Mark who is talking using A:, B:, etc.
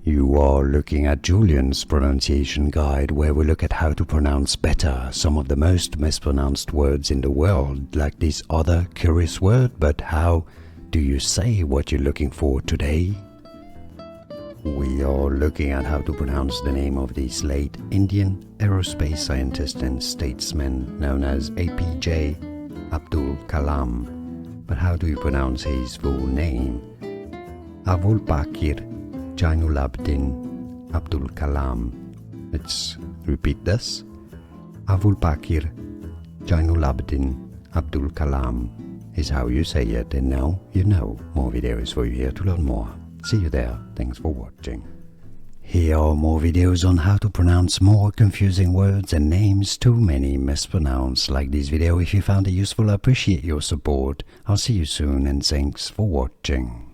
A: You are looking at Julian's pronunciation guide, where we look at how to pronounce better some of the most mispronounced words in the world, like this other curious word. But how do you say what you're looking for today? We are looking at how to pronounce the name of this late Indian aerospace scientist and statesman known as A.P.J. Abdul Kalam. But how do you pronounce his full name? Avul Pakir Jainulabdeen Abdul Kalam. Let's repeat this. Avul Pakir Jainulabdeen Abdul Kalam is how you say it, and now you know. More videos for you here to learn more. See you there. Thanks for watching. Here are more videos on how to pronounce more confusing words and names too many mispronounced. Like this video if you found it useful. I appreciate your support. I'll see you soon, and thanks for watching.